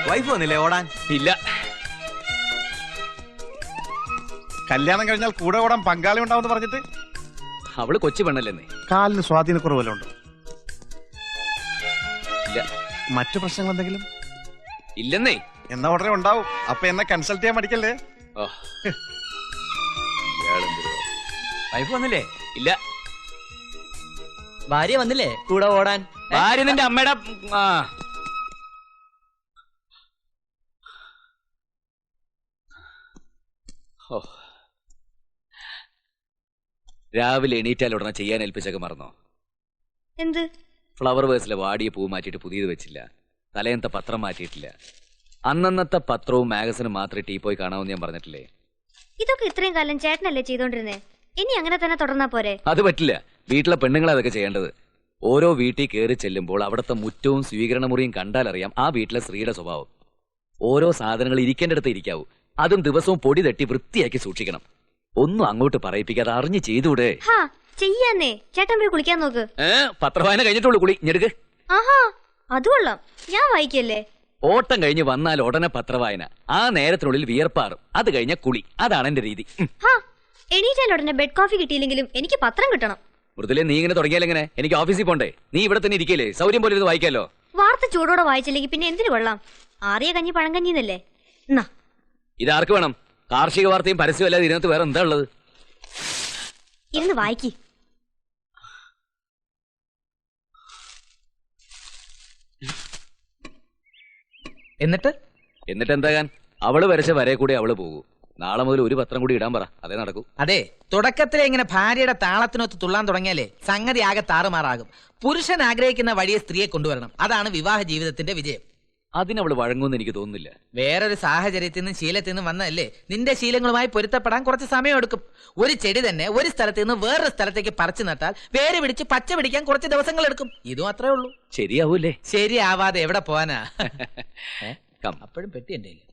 Wife വന്നില്ലേ ഓടാൻ? ഇല്ല. കല്യാണം കഴിഞ്ഞാൽ കൂടെ ഓടാൻ പങ്കാളി ഉണ്ടാവും പറഞ്ഞിട്ട്. അവള് കൊച്ചു പെണ്ണല്ലെന്നേ. കാലിന് സ്വാധീനക്കുറവല്ലോ ഉണ്ട്? ഇല്ല. മറ്റു പ്രശ്നങ്ങൾ എന്തെങ്കിലും? ഇല്ലെന്നേ. എന്നാ ഉടനെ ഉണ്ടാവും. അപ്പൊ എന്നെ കൺസൾട്ട് ചെയ്യാൻ പഠിക്കല്ലേ? വൈഫ് വന്നില്ലേ? ഇല്ല. ഭാര്യ വന്നില്ലേ കൂടെ ഓടാൻ? ഭാര്യ നിന്റെ അമ്മയുടെ. രാവിലെ എണീറ്റാൽ ഉടനെ ചെയ്യാൻ ഏൽപ്പിച്ചൊക്കെ മറന്നോ? എന്ത്? ഫ്ലവർ വേഴ്സിലെ വാടിയ പൂ മാറ്റിയിട്ട് പുതിയത് വെച്ചില്ല. തലേന്നത്തെ പത്രം മാറ്റിയിട്ടില്ല. അന്നന്നത്തെ പത്രവും മാഗസിനും മാത്രമേ ടീ പോയി കാണാമെന്ന് ഞാൻ പറഞ്ഞിട്ടില്ലേ? ഇതൊക്കെ ഇത്രയും കാലം ചേട്ടനല്ലേ ചെയ്തോണ്ടിരുന്നേ? ഇനി അങ്ങനെ തന്നെ തുടർന്നാ പോരെ? അത് പറ്റില്ല. വീട്ടിലെ പെണ്ണുങ്ങളെ അതൊക്കെ ചെയ്യേണ്ടത്. ഓരോ വീട്ടിൽ കയറി ചെല്ലുമ്പോൾ അവിടുത്തെ മുറ്റവും സ്വീകരണ മുറിയും കണ്ടാലറിയാം ആ വീട്ടിലെ സ്ത്രീയുടെ സ്വഭാവം. ഓരോ സാധനങ്ങൾ ഇരിക്കേണ്ടടുത്ത് ഇരിക്കാവൂ. അതും ദിവസവും പൊടി തട്ടി വൃത്തിയാക്കി സൂക്ഷിക്കണം. ഒന്നും അങ്ങോട്ട് പറയിപ്പിക്കാതെ അറിഞ്ഞു ചെയ്തൂടെ? ചെയ്യാന്നേ. ചേട്ടൻ പോയി കുളിക്കാൻ നോക്ക്. പത്രവായന കഴിഞ്ഞിട്ടുള്ളൂ കുളി. ഞെടുക്ക്. ആഹാ, അത് കൊള്ളാം. ഞാൻ വായിക്കല്ലേ? ഓട്ടം കഴിഞ്ഞ് വന്നാൽ ഉടനെ പത്രവായന. ആ നേരത്തിനുള്ളിൽ വിയർപ്പാറും. അത് കഴിഞ്ഞ കുളി. അതാണ് എന്റെ രീതി. എണീറ്റാൽ ഉടനെ ബെഡ് കോഫി കിട്ടിയില്ലെങ്കിലും എനിക്ക് പത്രം കിട്ടണം. മൃദുലെ, നീ ഇങ്ങനെ തുടങ്ങിയാലെങ്ങനെ? എനിക്ക് ഓഫീസിൽ പോണ്ടേ? നീ ഇവിടെ തന്നെ ഇരിക്കല്ലേ? സൗകര്യം പോലെ ഇത് വായിക്കാലോ. വാർത്ത ചൂടോടെ വായിച്ചില്ലെങ്കിൽ പിന്നെ എന്തിനു കൊള്ളാം? ആറിയ കഞ്ഞി പഴങ്കഞ്ഞിന്നല്ലേ? ഇതാർക്ക് വേണം? കാർഷിക വാർത്തയും പരസ്യം അല്ലാതെ ഇതിനകത്ത് വേറെ എന്താ ഉള്ളത്? ഇരുന്ന് വായിക്കി. എന്നിട്ട് എന്താകാൻ? അവള് വരച്ച വരെ കൂടി അവള് പോകൂ. നാളെ മുതൽ ഒരു പത്രം കൂടി ഇടാൻ പറ. അതേ നടക്കൂ. അതെ, തുടക്കത്തിലെ ഇങ്ങനെ ഭാര്യയുടെ താളത്തിനൊത്ത് തുള്ളാൻ തുടങ്ങിയാലേ സംഗതി ആകെ താറുമാറാകും. പുരുഷൻ ആഗ്രഹിക്കുന്ന വഴിയെ സ്ത്രീയെ കൊണ്ടുവരണം. അതാണ് വിവാഹ ജീവിതത്തിന്റെ വിജയം. അതിനവള് വഴങ്ങുമെന്ന് എനിക്ക് തോന്നുന്നില്ല. വേറൊരു സാഹചര്യത്തിൽ നിന്നും ശീലത്തിൽ നിന്നും വന്നതല്ലേ? നിന്റെ ശീലങ്ങളുമായി പൊരുത്തപ്പെടാൻ കുറച്ച് സമയം എടുക്കും. ഒരു ചെടി തന്നെ ഒരു സ്ഥലത്ത് നിന്ന് വേറൊരു സ്ഥലത്തേക്ക് പറിച്ചു നട്ടാൽ വേര് പിടിച്ച് പച്ച പിടിക്കാൻ കുറച്ച് ദിവസങ്ങൾ എടുക്കും. ഇതും അത്രേ ഉള്ളൂ. ശരിയാവൂല്ലേ? ശരിയാവാതെ എവിടെ പോവാനാ? അപ്പോഴും പെട്ടി എന്റെ കയ്യിൽ.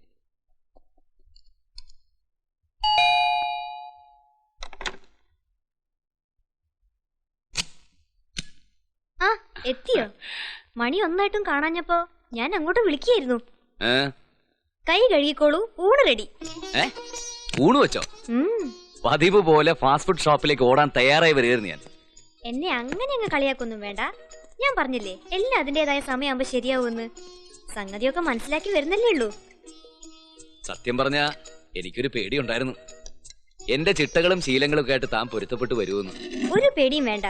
എത്തിയോ? മണി ഒന്നായിട്ടും കാണാഞ്ഞപ്പോ ഞാൻ അങ്ങോട്ട് വിളിക്കായിരുന്നു. കൈ കഴുകിക്കോളൂ, ഊണ് റെഡി. ഊണ് വെച്ചോ? പതിവ് പോലെ ഫാസ്റ്റ് ഫുഡ് ഷോപ്പിലേക്ക് ഓടാൻ തയ്യാറായി വരികയായിരുന്നു ഞാൻ. എന്നെ അങ്ങനെ അങ്ങ് കളിയാക്കൊന്നും വേണ്ട. ഞാൻ പറഞ്ഞില്ലേ എല്ലാം അതിന്റേതായ സമയമാകുമ്പോ ശരിയാവുമെന്ന്. സംഗതിയൊക്കെ മനസ്സിലാക്കി വരുന്നല്ലേ ഉള്ളൂ. സത്യം പറഞ്ഞ എനിക്കൊരു പേടിയുണ്ടായിരുന്നു. എന്റെ ചിട്ടകളും ശീലങ്ങളും ഒക്കെ ആയിട്ട് താൻ പൊരുത്തപ്പെട്ടു വരുമെന്ന്. ഒരു പേടിയും വേണ്ട.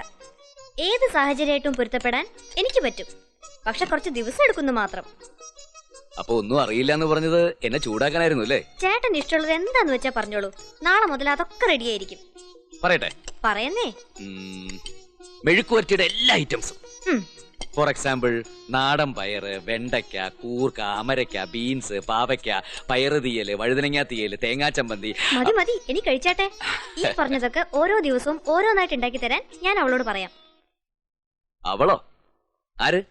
ഏത് സാഹചര്യമായിട്ടും പൊരുത്തപ്പെടാൻ എനിക്ക് പറ്റും. പക്ഷെ കുറച്ച് ദിവസം എടുക്കുന്നു മാത്രം. അപ്പൊ ഒന്നും അറിയില്ല എന്ന് പറഞ്ഞത് എന്നെ ചൂടാക്കാനായിരുന്നു അല്ലേ? ചേട്ടൻ ഇഷ്ടമുള്ളത് എന്താന്ന് വെച്ചാ പറഞ്ഞോളൂ. നാളെ മുതൽ അതൊക്കെ റെഡി ആയിരിക്കും. പറയട്ടെ? പറയുന്നേ. മെഴുക്കുവരട്ടിയുടെ എല്ലാ ഐറ്റംസും. ഫോർ എക്സാമ്പിൾ, നാടൻ പയറ്, വെണ്ടയ്ക്ക, കൂർക്ക, അമരയ്ക്ക, ബീൻസ്, പാവയ്ക്ക, പയറ് തീയല്, വഴുതനങ്ങ തീയല്, തേങ്ങാ ചമ്മന്തി. മതി മതി, ഇനി കഴിച്ചാട്ടെ. ഈ പറഞ്ഞതൊക്കെ ഓരോ ദിവസവും ഓരോന്നായിട്ട് ഉണ്ടാക്കി തരാൻ ഞാൻ അവളോട് പറയാം. അവളോ? ആര്?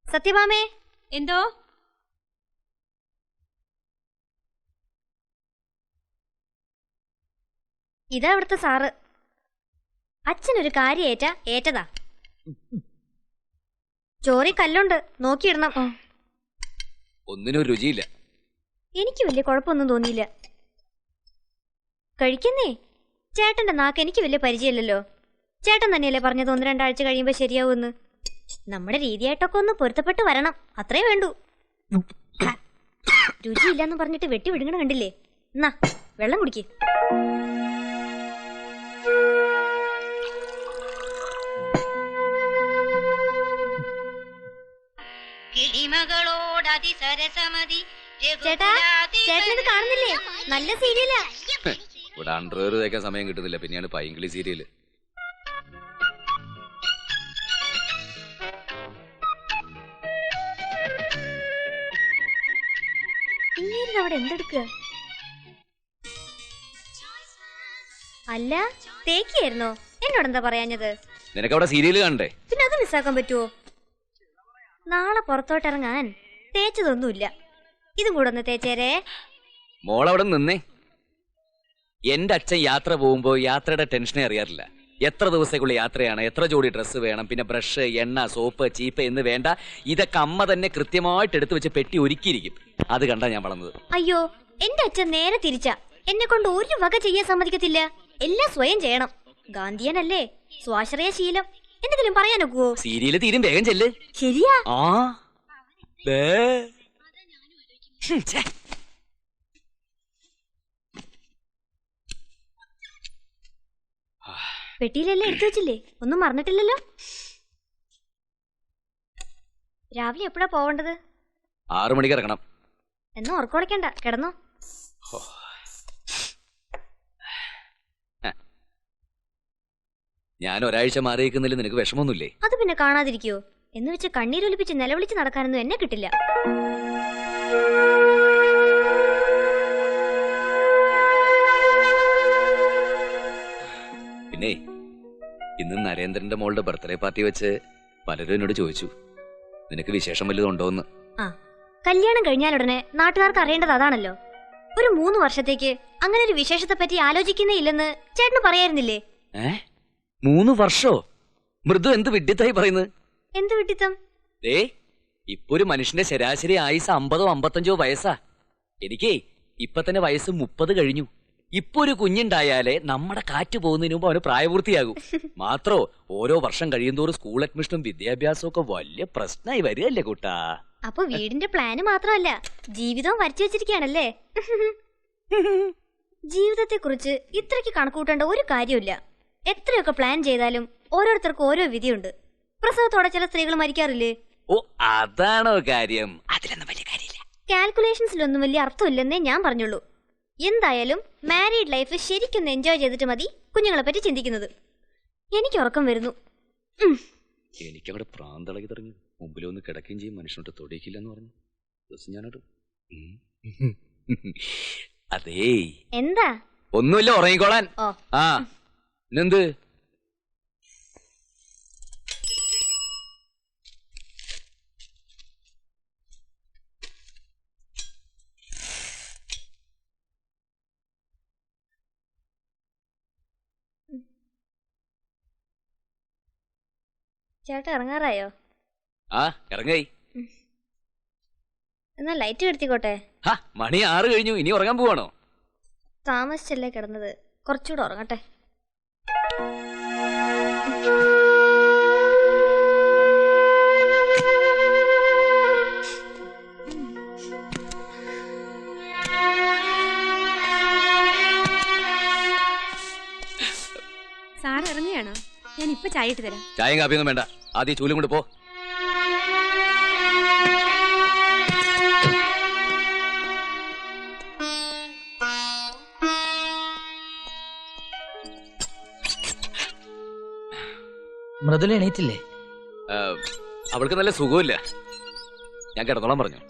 സത്യഭാമേ. എന്തോ? ഇതാ അവിടുത്തെ സാറ്. അച്ഛനൊരു കാര്യം ഏറ്റതാ. ചോറി കല്ലുണ്ട്, നോക്കിയിടണം. ഒന്നിനും രുചിയില്ല. എനിക്ക് വലിയ കുഴപ്പമൊന്നും തോന്നിയില്ല. കഴിക്കുന്നേ. ചേട്ടന്റെ നാക്ക് എനിക്ക് വലിയ പരിചയമില്ലല്ലോ. ചേട്ടൻ തന്നെയല്ലേ പറഞ്ഞത് 1-2 ആഴ്ച കഴിയുമ്പോ ശരിയാവുമെന്ന്. നമ്മുടെ രീതിയായിട്ടൊക്കെ ഒന്ന് പൊരുത്തപ്പെട്ട് വരണം, അത്രേ വേണ്ടൂ. രുചിയില്ലെന്ന് പറഞ്ഞിട്ട് വെട്ടി വിടുങ്ങണ കണ്ടില്ലേ? എന്നാ വെള്ളം കുടിക്ക്. ചേട്ടാ, ചേട്ടനത് കാണുന്നില്ലേ? നല്ല സീരിയലാ. ഇവിടെ അണ്ടർവെയർ തേക്കാൻ സമയം കിട്ടുന്നില്ല, പിന്നെയാണ് പൈങ്കിളി സീരിയല്. അവിടെ എന്തെടുക്കുക? അല്ല, തേക്കിയായിരുന്നോ? എന്നോടെന്താ പറയാഞ്ഞത്? നിനക്കവിടെ സീരിയല് കണ്ടേ? പിന്നെ അത് മിസ്സാക്കാൻ പറ്റുമോ? നാളെ പുറത്തോട്ടിറങ്ങാൻ തേച്ചതൊന്നുമില്ല. ഇതും കൂടെ ഒന്ന് തേച്ചേരേ. മോളവിടെ നിന്നേ. എന്റെ അച്ഛൻ യാത്ര പോകുമ്പോ യാത്രയുടെ ടെൻഷനെ അറിയാറില്ല. എത്ര ദിവസത്തേക്കുള്ള യാത്രയാണ്, എത്ര ജോഡി ഡ്രസ്സ് വേണം, പിന്നെ ബ്രഷ്, എണ്ണ, സോപ്പ്, ചീപ്പ് എന്ന് വേണ്ട ഇതൊക്കെ അമ്മ തന്നെ കൃത്യമായിട്ട് എടുത്തു വെച്ച് പെട്ടി ഒരുക്കിയിരിക്കും. അത് കണ്ടാ ഞാൻ വളർന്നത്. അയ്യോ, എന്റെ അച്ഛൻ നേരെ തിരിച്ചാ. എന്നെ കൊണ്ട് ഒരു വക ചെയ്യാൻ സമ്മതിക്കത്തില്ല. എല്ലാം സ്വയം ചെയ്യണം. ഗാന്ധിയനല്ലേ, സ്വാശ്രയ ശീലം. എന്തെങ്കിലും പറയാനൊക്കുവോ? സീരിയല് തീരും, വേഗം ചെല്ല്. ശരിയാ. ആ ദേ. ഛെ. പെട്ടിയിലെല്ലാം എടുത്തു വെച്ചില്ലേ? ഒന്നും മറന്നിട്ടില്ലല്ലോ. രാവിലെ എപ്പോഴാ പോവേണ്ടത്? 6 മണിക്ക് ഇറങ്ങണം. എന്നാ ഉറക്കൊളക്കണ്ട, കിടന്നോ. ഞാൻ ഒരാഴ്ച മാറി നിൽക്കുന്നില്ല, നിനക്ക് വിഷമമൊന്നുമില്ലേ? അത് പിന്നെ കാണാതിരിക്കോ? എന്ന് വെച്ച് കണ്ണീരൊലിപ്പിച്ച് നിലവിളിച്ച് നടക്കാനൊന്നും എന്നെ കിട്ടില്ല. പിന്നെ ഇന്ന് നരേന്ദ്രന്റെ മോളുടെ ബർത്ത്ഡേ പാർട്ടി വെച്ച് പലരും എന്നോട് ചോദിച്ചു, നിനക്ക് വിശേഷം വല്ലതും ഉണ്ടോന്ന്. ആ, കല്യാണം കഴിഞ്ഞാലുടനെ നാട്ടുകാർക്ക് അറിയേണ്ടത് അതാണല്ലോ. ഒരു 3 വർഷത്തേക്ക് അങ്ങനെ ഒരു വിശേഷത്തെ പറ്റി ആലോചിക്കുന്നേ ഇല്ലെന്ന് ചേട്ടന് പറയായിരുന്നില്ലേ? 3 വർഷോ? മൃദു എന്ത് വിഡ്ഢിത്തായി പറയുന്നത്? എന്ത് വിട്ടിത്തം? ഇപ്പൊ ഒരു മനുഷ്യന്റെ ശരാശരി ആയുസ് 50ഓ 55ഓ വയസ്സാ. എനിക്കേ ഇപ്പൊ തന്നെ വയസ്സ് 30 കഴിഞ്ഞു. ഇപ്പൊ ഒരു കുഞ്ഞുണ്ടായാലേ നമ്മുടെ കാറ്റ് പോകുന്നതിന് മുമ്പ് അവന് പ്രായപൂർത്തിയാകും. മാത്രോ ഓരോ വർഷം കഴിയുന്തോറും സ്കൂൾ അഡ്മിഷനും വിദ്യാഭ്യാസവും ഒക്കെ വലിയ പ്രശ്നമായി വരികയല്ലേ കൂട്ടാ. അപ്പൊ വീടിന്റെ പ്ലാന് മാത്രമല്ല, ജീവിതവും വരച്ചു വെച്ചിരിക്കുകയാണല്ലേ? ജീവിതത്തെ കുറിച്ച് ഇത്രയ്ക്ക് കണക്കൂട്ടേണ്ട ഒരു കാര്യമില്ല. എത്രയൊക്കെ പ്ലാൻ ചെയ്താലും ഓരോരുത്തർക്കും ഓരോ വിധിയുണ്ട്. പ്രസവത്തോടെ ചില സ്ത്രീകൾ മരിക്കാറില്ലേ? ഓ, അതാണോ കാര്യം? അതിലൊന്നും വലിയ കാര്യമില്ല. കാൽക്കുലേഷൻസിലൊന്നും വലിയ അർത്ഥമില്ലെന്നേ ഞാൻ പറഞ്ഞുള്ളൂ. എന്തായാലും മാരീഡ് ലൈഫ് ശരിക്കും എൻജോയ് ചെയ്തിട്ട് മതി കുഞ്ഞുങ്ങളെ പറ്റി ചിന്തിക്കുന്നത്. എനിക്ക് ഉറക്കം വരുന്നു. എനിക്കവിടെ പ്രാന്തളകി തുടങ്ങി. മുമ്പിലൊന്ന് കിടക്കുകയും ചെയ്യും, മനുഷ്യനോട്ട് തൊടിയിക്കില്ല എന്ന് പറഞ്ഞു. ദിവസം ഞാനോട് അതേ എന്താ? ഒന്നുമില്ല, ഉറങ്ങിക്കോളാൻ. ആ, ഇന്നെന്ത്? ചേട്ടാ ഇറങ്ങാറായോ? ആ, ഇറങ്ങായി. എന്നാ ലൈറ്റ് കെടുത്തിക്കോട്ടെ. മണി 6 കഴിഞ്ഞു. ഇനി ഉറങ്ങാൻ പോവാണോ? താമസിച്ചല്ലേ കിടന്നത്, കുറച്ചുകൂടെ ഉറങ്ങട്ടെ. സാർ ഇറങ്ങുകയാണോ? ഞാൻ ഇപ്പൊ ചായ ഇട്ട് തരാം. ചായയും കാപ്പിയൊന്നും വേണ്ട, ആദ്യം ചൂലും കൊണ്ട് പോ. മൃദുല എണീറ്റില്ലേ? അവൾക്ക് നല്ല സുഖമില്ല. ഞാൻ കിടന്നോളാൻ പറഞ്ഞു.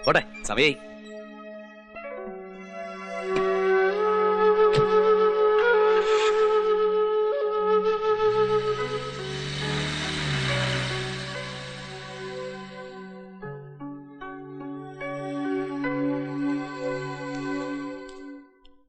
പോട്ടെ, സമയായി.